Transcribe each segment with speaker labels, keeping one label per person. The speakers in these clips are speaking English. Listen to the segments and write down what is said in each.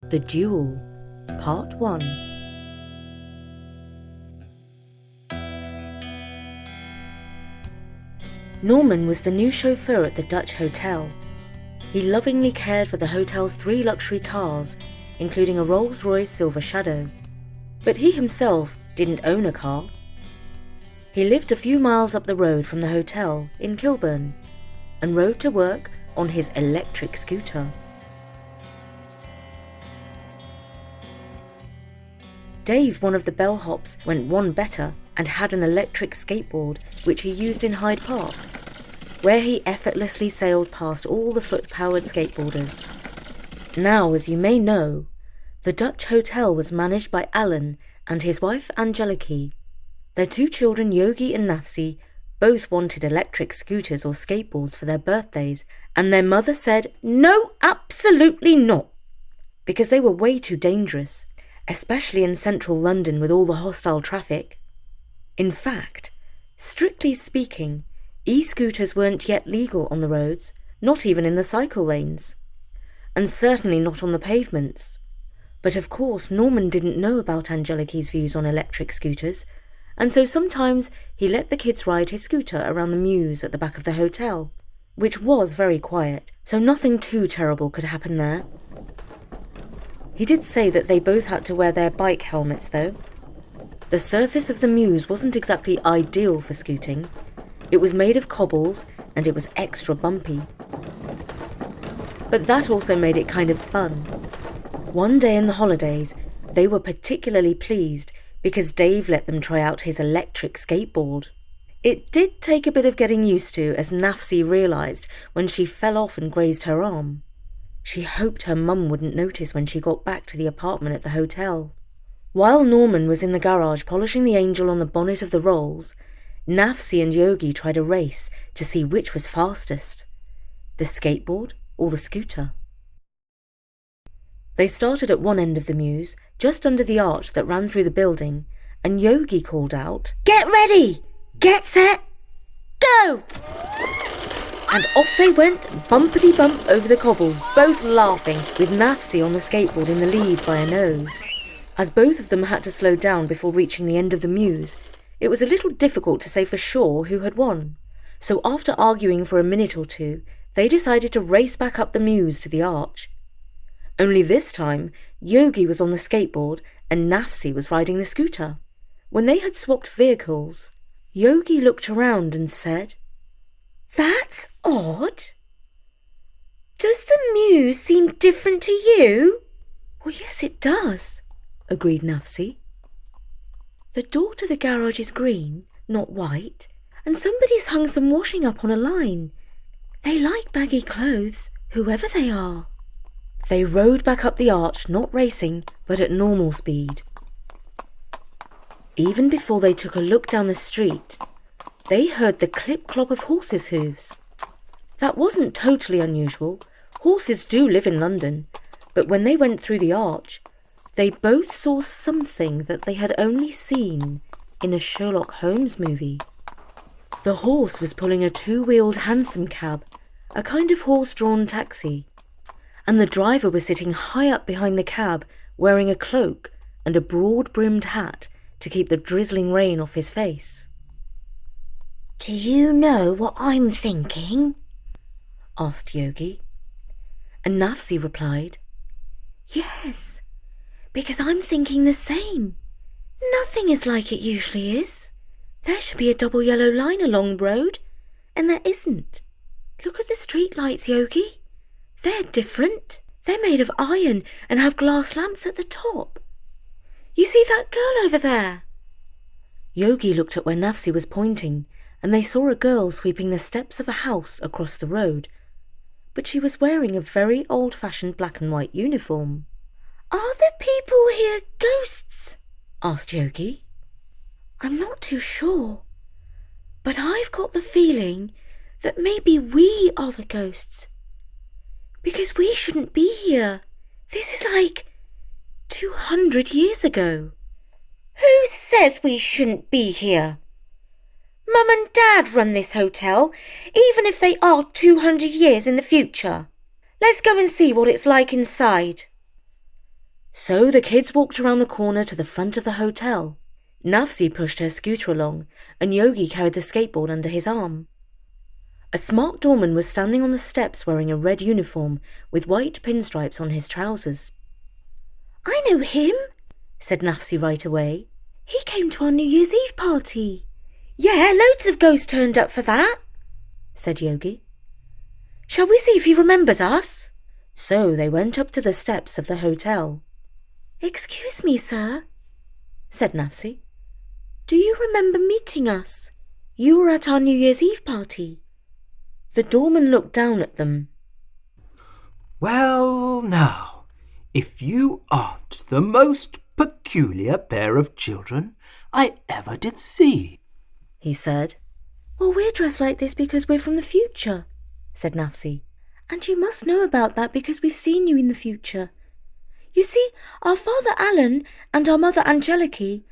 Speaker 1: The Duel, Part 1. Norman was the new chauffeur at the Dutch hotel. He lovingly cared for the hotel's 3 luxury cars, including a Rolls-Royce Silver Shadow. But he himself didn't own a car. He lived a few miles up the road from the hotel in Kilburn and rode to work on his electric scooter. Dave, one of the bellhops, went one better and had an electric skateboard which he used in Hyde Park, where he effortlessly sailed past all the foot-powered skateboarders. Now, as you may know, the Dutch hotel was managed by Alan and his wife Angeliki. Their 2 children, Yogi and Nafsi, both wanted electric scooters or skateboards for their birthdays, and their mother said, "No, absolutely not," because they were way too dangerous, especially in central London with all the hostile traffic. In fact, strictly speaking, e-scooters weren't yet legal on the roads, not even in the cycle lanes, and certainly not on the pavements. But of course, Norman didn't know about Angeliki's views on electric scooters, and so sometimes he let the kids ride his scooter around the mews at the back of the hotel, which was very quiet, so nothing too terrible could happen there. He did say that they both had to wear their bike helmets though. The surface of the mews wasn't exactly ideal for scooting. It was made of cobbles and it was extra bumpy. But that also made it kind of fun. One day in the holidays, they were particularly pleased because Dave let them try out his electric skateboard. It did take a bit of getting used to, as Nafsi realised when she fell off and grazed her arm. She hoped her mum wouldn't notice when she got back to the apartment at the hotel. While Norman was in the garage polishing the angel on the bonnet of the Rolls, Nafsi and Yogi tried a race to see which was fastest, the skateboard or the scooter. They started at one end of the mews, just under the arch that ran through the building, and Yogi called out, "Get ready! Get set! Go!" And off they went, bumpity-bump over the cobbles, both laughing, with Nafsi on the skateboard in the lead by a nose. As both of them had to slow down before reaching the end of the mews, it was a little difficult to say for sure who had won. So after arguing for a minute or two, they decided to race back up the mews to the arch. Only this time, Yogi was on the skateboard and Nafsi was riding the scooter. When they had swapped vehicles, Yogi looked around and said, "That's odd. Does the mews seem different to you?" "Well, yes, it does," agreed Nafsi. "The door to the garage is green, not white, and somebody's hung some washing up on a line. They like baggy clothes, whoever they are." They rode back up the arch, not racing, but at normal speed. Even before they took a look down the street, they heard the clip-clop of horses' hooves. That wasn't totally unusual. Horses do live in London, but when they went through the arch, they both saw something that they had only seen in a Sherlock Holmes movie. The horse was pulling a 2-wheeled hansom cab, a kind of horse-drawn taxi, and the driver was sitting high up behind the cab wearing a cloak and a broad-brimmed hat to keep the drizzling rain off his face. "Do you know what I'm thinking?" asked Yogi. And Nafsi replied, "Yes, because I'm thinking the same. Nothing is like it usually is. There should be a double yellow line along the road, and there isn't. Look at the street lights, Yogi. They're different. They're made of iron and have glass lamps at the top. You see that girl over there?" Yogi looked at where Nafsi was pointing, and they saw a girl sweeping the steps of a house across the road, but she was wearing a very old-fashioned black and white uniform. "Are the people here ghosts?" asked Yogi. "I'm not too sure, but I've got the feeling that maybe we are the ghosts. Because we shouldn't be here. This is like 200 years ago." "Who says we shouldn't be here? Mum and Dad run this hotel, even if they are 200 years in the future. Let's go and see what it's like inside." So the kids walked around the corner to the front of the hotel. Nafsi pushed her scooter along, and Yogi carried the skateboard under his arm. A smart doorman was standing on the steps wearing a red uniform with white pinstripes on his trousers. "I know him," said Nafsi right away. "He came to our New Year's Eve party." "Yeah, loads of ghosts turned up for that," said Yogi. "Shall we see if he remembers us?" So they went up to the steps of the hotel. "Excuse me, sir," said Nafsi. "Do you remember meeting us? You were at our New Year's Eve party." The doorman looked down at them.
Speaker 2: "Well, now, if you aren't the most peculiar pair of children I ever did see,"
Speaker 1: he said. "Well, we're dressed like this because we're from the future," said Nafsi. "And you must know about that because we've seen you in the future. You see, our father Alan and our mother Angeliki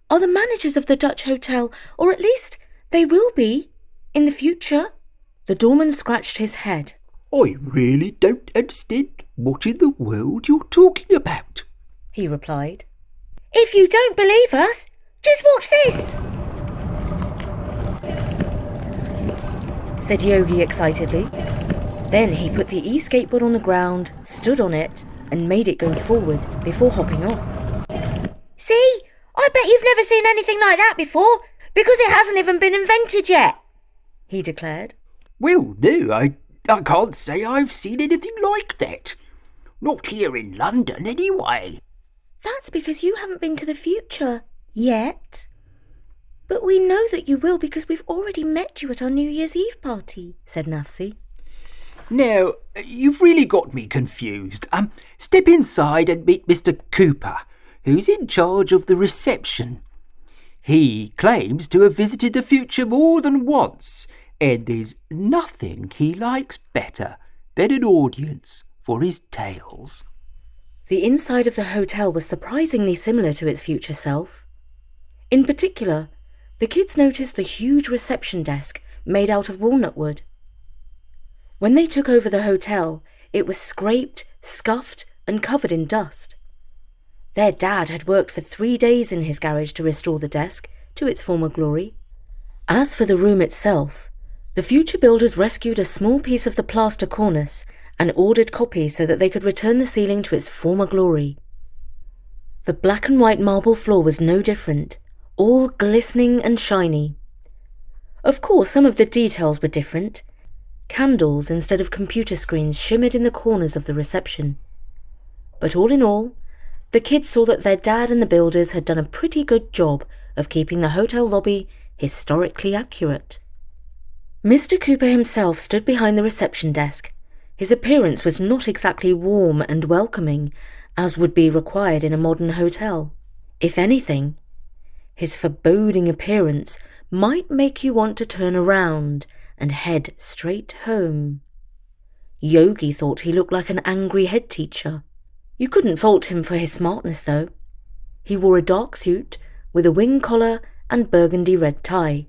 Speaker 1: are the managers of the Dutch hotel, or at least they will be, in the future." The doorman scratched his head.
Speaker 2: "I really don't understand what in the world you're talking about,"
Speaker 1: he replied. "If you don't believe us, just watch this," said Yogi excitedly. Then he put the e-skateboard on the ground, stood on it, and made it go forward before hopping off. "See? I bet you've never seen anything like that before, because it hasn't even been invented yet," he declared.
Speaker 2: "Well, no, I can't say I've seen anything like that. Not here in London, anyway."
Speaker 1: "That's because you haven't been to the future yet. But we know that you will because we've already met you at our New Year's Eve party," said Nafsi.
Speaker 2: "Now, you've really got me confused. Step inside and meet Mr. Cooper, who's in charge of the reception. He claims to have visited the future more than once, and there's nothing he likes better than an audience for his tales."
Speaker 1: The inside of the hotel was surprisingly similar to its future self. In particular, the kids noticed the huge reception desk made out of walnut wood. When they took over the hotel, it was scraped, scuffed, and covered in dust. Their dad had worked for 3 days in his garage to restore the desk to its former glory. As for the room itself, the future builders rescued a small piece of the plaster cornice and ordered copies so that they could return the ceiling to its former glory. The black and white marble floor was no different, all glistening and shiny. Of course, some of the details were different. Candles instead of computer screens shimmered in the corners of the reception. But all in all, the kids saw that their dad and the builders had done a pretty good job of keeping the hotel lobby historically accurate. Mr. Cooper himself stood behind the reception desk. His appearance was not exactly warm and welcoming, as would be required in a modern hotel. If anything, his foreboding appearance might make you want to turn around and head straight home. Yogi thought he looked like an angry head teacher. You couldn't fault him for his smartness, though. He wore a dark suit with a wing collar and burgundy red tie.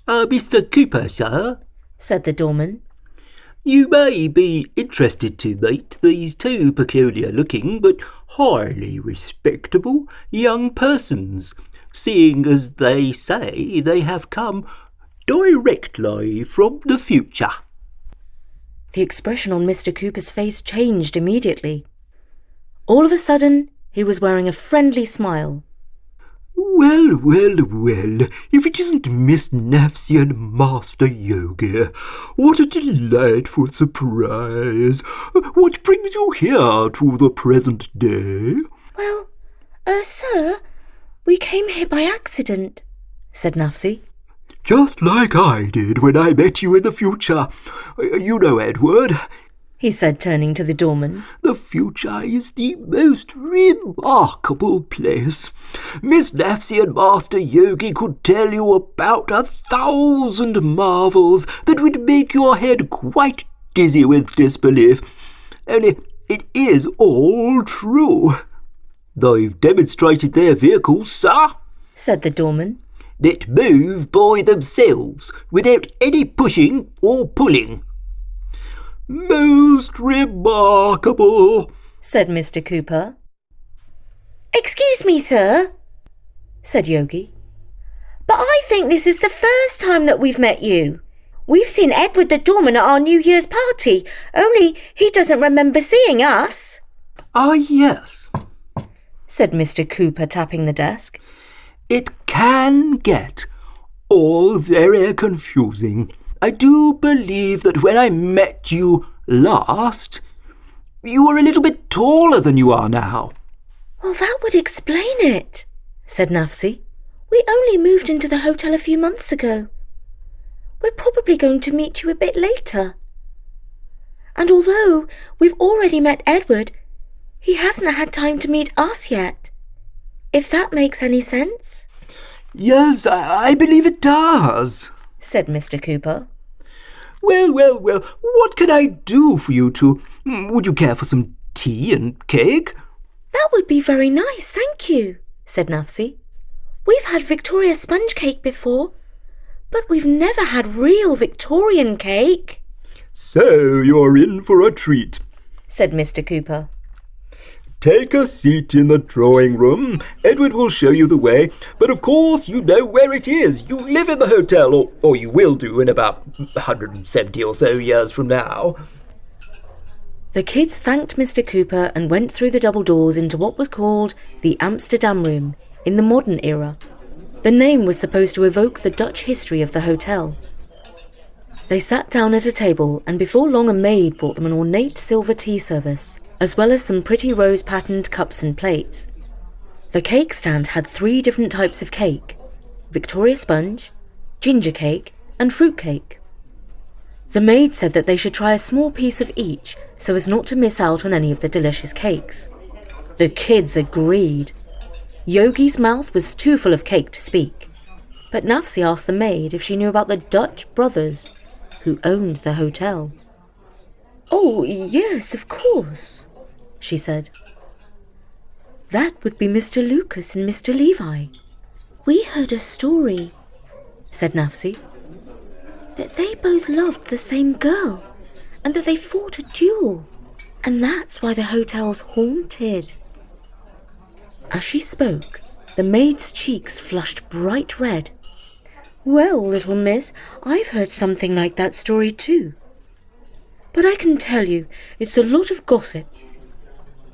Speaker 2: "Mr. Cooper, sir,"
Speaker 1: said the doorman.
Speaker 2: "you may be interested to meet these two peculiar-looking but highly respectable young persons, seeing as they say they have come directly from the future."
Speaker 1: The expression on Mr. Cooper's face changed immediately. All of a sudden, he was wearing a friendly smile.
Speaker 2: Well, if it isn't Miss Nafsi and Master Yogi, what a delightful surprise. What brings you here to the present day?"
Speaker 1: "Well, sir, we came here by accident," said Nafsi.
Speaker 2: "Just like I did when I met you in the future. You know, Edward,"
Speaker 1: he said, turning to the doorman,
Speaker 2: "the future is the most remarkable place. Miss Nafsi and Master Yogi could tell you about 1,000 marvels that would make your head quite dizzy with disbelief. Only it is all true. They've demonstrated their vehicles, sir,"
Speaker 1: said the doorman,
Speaker 2: "that move by themselves without any pushing or pulling." "Most remarkable,"
Speaker 1: said Mr. Cooper. "Excuse me, sir," said Yogi, "but I think this is the first time that we've met you. We've seen Edward the doorman at our New Year's party, only he doesn't remember seeing us."
Speaker 2: "Ah, yes,"
Speaker 1: said Mr. Cooper, tapping the desk.
Speaker 2: "It can get all very confusing. I do believe that when I met you last, you were a little bit taller than you are now."
Speaker 1: "Well, that would explain it," said Nafsi. "We only moved into the hotel a few months ago. We're probably going to meet you a bit later. And although we've already met Edward, he hasn't had time to meet us yet. If that makes any sense."
Speaker 2: "Yes, I believe it does,"
Speaker 1: said Mr. Cooper.
Speaker 2: Well, what can I do for you two? Would you care for some tea and cake?"
Speaker 1: "That would be very nice, thank you," said Nafsi. "We've had Victoria sponge cake before, but we've never had real Victorian cake."
Speaker 2: "So you're in for a treat,"
Speaker 1: said Mr. Cooper.
Speaker 2: "Take a seat in the drawing room. Edward will show you the way, but of course you know where it is. You live in the hotel, or you will do in about 170 or so years from now."
Speaker 1: The kids thanked Mr. Cooper and went through the double doors into what was called the Amsterdam Room in the modern era. The name was supposed to evoke the Dutch history of the hotel. They sat down at a table, and before long a maid brought them an ornate silver tea service, as well as some pretty rose-patterned cups and plates. The cake stand had 3 different types of cake: Victoria sponge, ginger cake, and fruit cake. The maid said that they should try a small piece of each so as not to miss out on any of the delicious cakes. The kids agreed. Yogi's mouth was too full of cake to speak, but Nafsi asked the maid if she knew about the Dutch brothers who owned the hotel. "Oh, yes, of course," she said. "That would be Mr. Lucas and Mr. Levi. We heard a story," said Nafsi, "that they both loved the same girl and that they fought a duel, and that's why the hotel's haunted." As she spoke, the maid's cheeks flushed bright red. "Well, little miss, I've heard something like that story too. But I can tell you, it's a lot of gossip.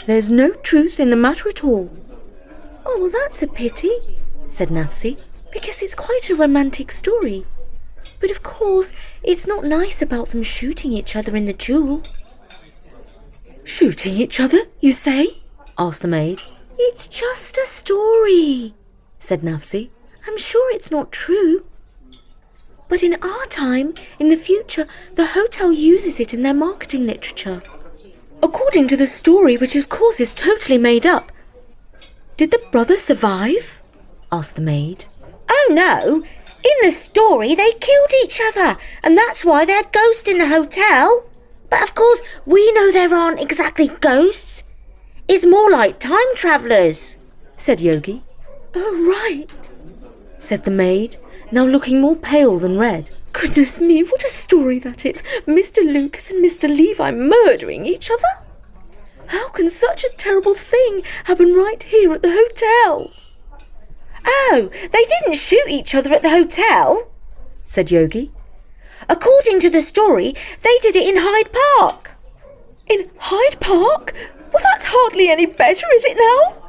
Speaker 1: There's no truth in the matter at all." "Oh, well, that's a pity," said Nafsi, "because it's quite a romantic story. But of course, it's not nice about them shooting each other in the duel." "Shooting each other, you say?" asked the maid. "It's just a story," said Nafsi. "I'm sure it's not true. But in our time, in the future, the hotel uses it in their marketing literature. According to the story, which of course is totally made up, did the brothers survive?" asked the maid. "Oh no, in the story they killed each other, and that's why they're ghosts in the hotel. But of course, we know there aren't exactly ghosts. It's more like time travellers," said Yogi. "Oh, right," said the maid, now looking more pale than red. "Goodness me, what a story that is! Mr. Lucas and Mr. Levi murdering each other? How can such a terrible thing happen right here at the hotel?" "Oh, they didn't shoot each other at the hotel," said Yogi. "According to the story, they did it in Hyde Park." "In Hyde Park? Well, that's hardly any better, is it now?"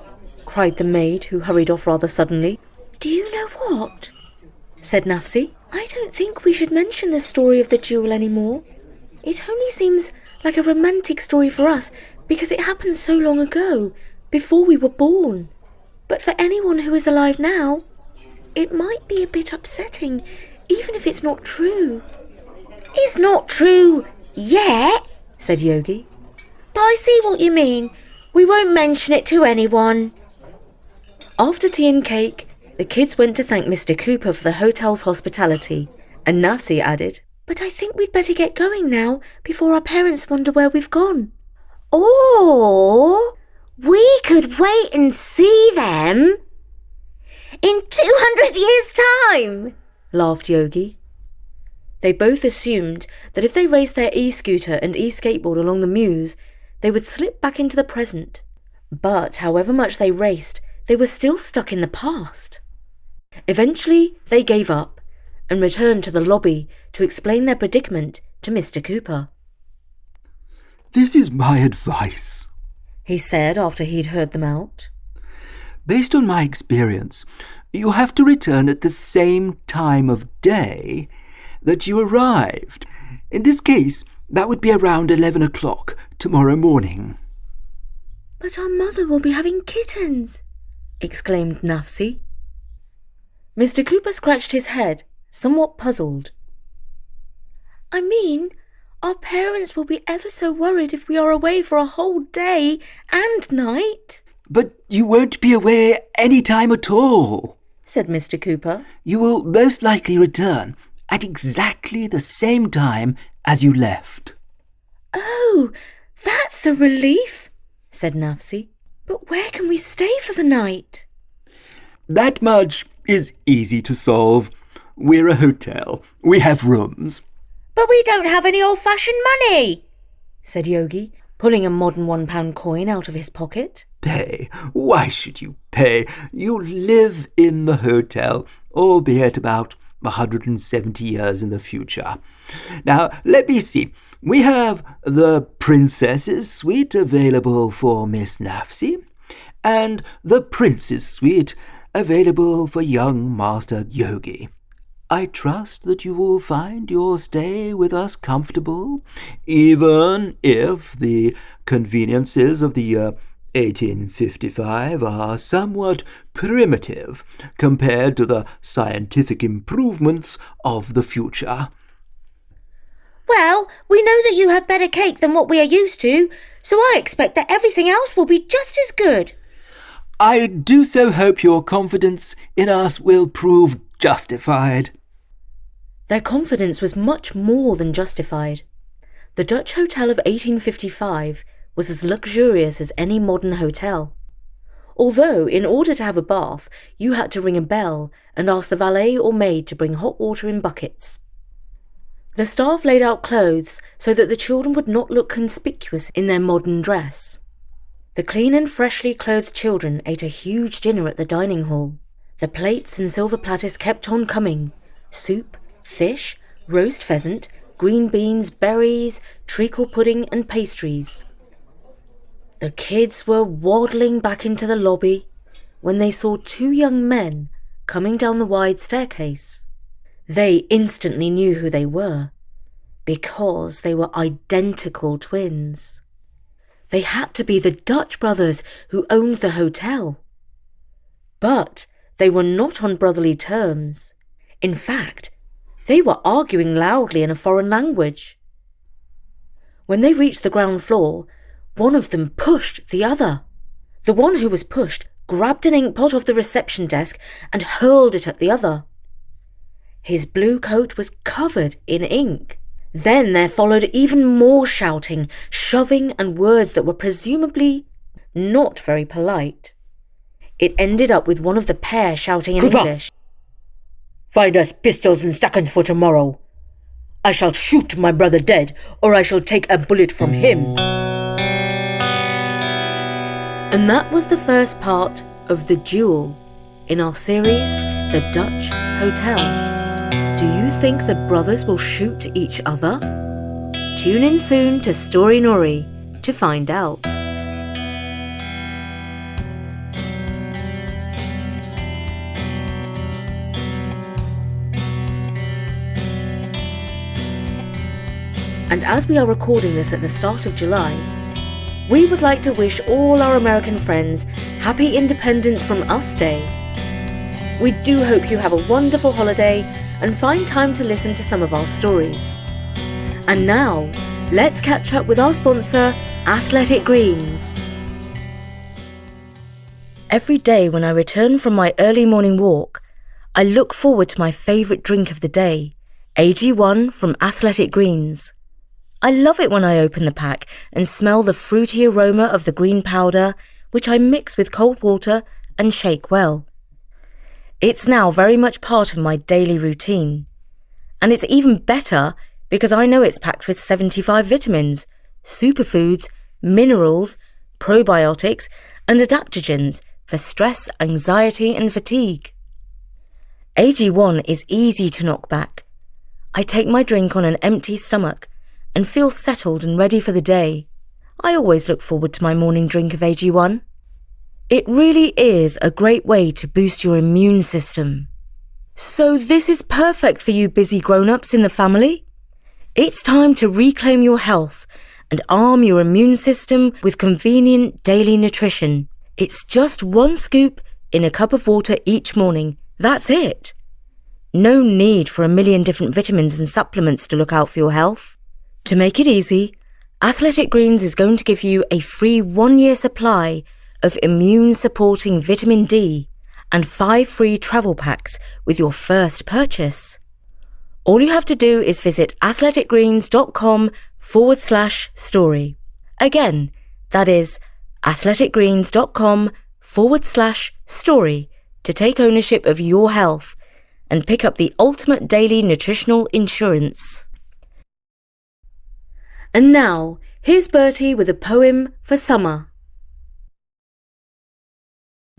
Speaker 1: cried the maid, who hurried off rather suddenly. "Do you know what?" said Nafsi. "I don't think we should mention the story of the duel anymore. It only seems like a romantic story for us because it happened so long ago, before we were born. But for anyone who is alive now, it might be a bit upsetting, even if it's not true." "It's not true yet," said Yogi. "But I see what you mean. We won't mention it to anyone." After tea and cake, the kids went to thank Mr. Cooper for the hotel's hospitality, and Nafsi added, "But I think we'd better get going now, before our parents wonder where we've gone." "Or we could wait and see them in 200 years' time," laughed Yogi. They both assumed that if they raced their e-scooter and e-skateboard along the Mews, they would slip back into the present. But however much they raced, they were still stuck in the past. Eventually, they gave up and returned to the lobby to explain their predicament to Mr. Cooper.
Speaker 2: "This is my advice,"
Speaker 1: he said after he'd heard them out.
Speaker 2: "Based on my experience, you have to return at the same time of day that you arrived. In this case, that would be around 11 o'clock tomorrow morning."
Speaker 1: "But our mother will be having kittens," exclaimed Nafsi. Mr. Cooper scratched his head, somewhat puzzled. "I mean, our parents will be ever so worried if we are away for a whole day and night."
Speaker 2: "But you won't be away any time at all,"
Speaker 1: said Mr. Cooper.
Speaker 2: "You will most likely return at exactly the same time as you left."
Speaker 1: "Oh, that's a relief," said Nafsi. "But where can we stay for the night?"
Speaker 2: "That much is easy to solve. We're a hotel. We have rooms."
Speaker 1: "But we don't have any old-fashioned money," said Yogi, pulling a modern £1 coin out of his pocket.
Speaker 2: "Pay? Why should you pay? You live in the hotel, albeit about 170 years in the future. Now, let me see. We have the Princess's Suite available for Miss Nafsi, and the Prince's Suite available for young Master Yogi. I trust that you will find your stay with us comfortable, even if the conveniences of the year 1855 are somewhat primitive compared to the scientific improvements of the future."
Speaker 1: "Well, we know that you have better cake than what we are used to, so I expect that everything else will be just as good."
Speaker 2: "I do so hope your confidence in us will prove justified."
Speaker 1: Their confidence was much more than justified. The Dutch hotel of 1855 was as luxurious as any modern hotel. Although, in order to have a bath, you had to ring a bell and ask the valet or maid to bring hot water in buckets. The staff laid out clothes so that the children would not look conspicuous in their modern dress. The clean and freshly clothed children ate a huge dinner at the dining hall. The plates and silver platters kept on coming. Soup, fish, roast pheasant, green beans, berries, treacle pudding and pastries. The kids were waddling back into the lobby when they saw two young men coming down the wide staircase. They instantly knew who they were, because they were identical twins. They had to be the Dutch brothers who owned the hotel. But they were not on brotherly terms. In fact, they were arguing loudly in a foreign language. When they reached the ground floor, one of them pushed the other. The one who was pushed grabbed an ink pot off the reception desk and hurled it at the other. His blue coat was covered in ink. Then there followed even more shouting, shoving, and words that were presumably not very polite. It ended up with one of the pair shouting in
Speaker 3: Cooper!
Speaker 1: English,
Speaker 3: "Find us pistols and seconds for tomorrow. I shall shoot my brother dead, or I shall take a bullet from him."
Speaker 1: And that was the first part of The Duel in our series, The Dutch Hotel. Do you think the brothers will shoot each other? Tune in soon to Story Nori to find out. And as we are recording this at the start of July, we would like to wish all our American friends Happy Independence from Us Day. We do hope you have a wonderful holiday and find time to listen to some of our stories. And now, let's catch up with our sponsor, Athletic Greens. Every day when I return from my early morning walk, I look forward to my favourite drink of the day, AG1 from Athletic Greens. I love it when I open the pack and smell the fruity aroma of the green powder, which I mix with cold water and shake well. It's now very much part of my daily routine. And it's even better because I know it's packed with 75 vitamins, superfoods, minerals, probiotics, and adaptogens for stress, anxiety and fatigue. AG1 is easy to knock back. I take my drink on an empty stomach and feel settled and ready for the day. I always look forward to my morning drink of AG1. It really is a great way to boost your immune system. So this is perfect for you busy grown-ups in the family. It's time to reclaim your health and arm your immune system with convenient daily nutrition. It's just 1 scoop in a cup of water each morning. That's it. No need for a million different vitamins and supplements to look out for your health. To make it easy, Athletic Greens is going to give you a free 1-year supply of immune-supporting vitamin D and 5 free travel packs with your first purchase. All you have to do is visit athleticgreens.com/story. Again, that is athleticgreens.com/story to take ownership of your health and pick up the ultimate daily nutritional insurance. And now, here's Bertie with a poem for summer.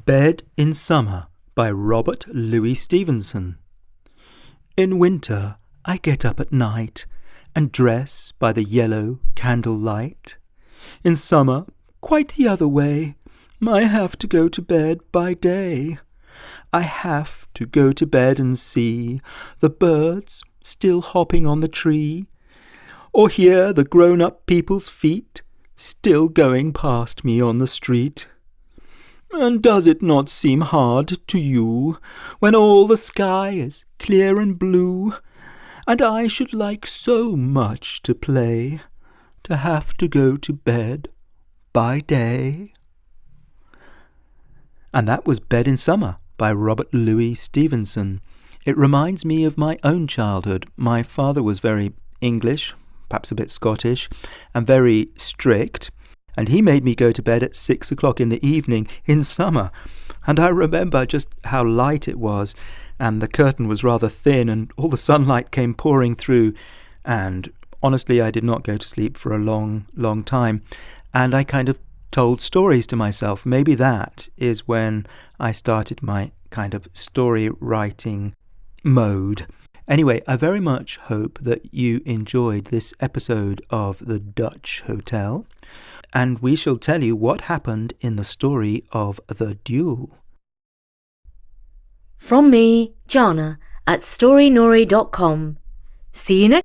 Speaker 2: Bed in Summer by Robert Louis Stevenson. In winter, I get up at night and dress by the yellow candlelight. In summer, quite the other way, I have to go to bed by day. I have to go to bed and see the birds still hopping on the tree, or hear the grown-up people's feet still going past me on the street. And does it not seem hard to you when all the sky is clear and blue, and I should like so much to play, to have to go to bed by day? And that was Bed in Summer by Robert Louis Stevenson. It reminds me of my own childhood. My father was very English, perhaps a bit Scottish, and very strict. And he made me go to bed at 6 o'clock in the evening in summer. And I remember just how light it was, and the curtain was rather thin, and all the sunlight came pouring through. And honestly, I did not go to sleep for a long, long time. And I kind of told stories to myself. Maybe that is when I started my kind of story writing mode. Anyway, I very much hope that you enjoyed this episode of The Dutch Hotel, and we shall tell you what happened in the story of The Duel.
Speaker 1: From me, Jana, at storynori.com. See you next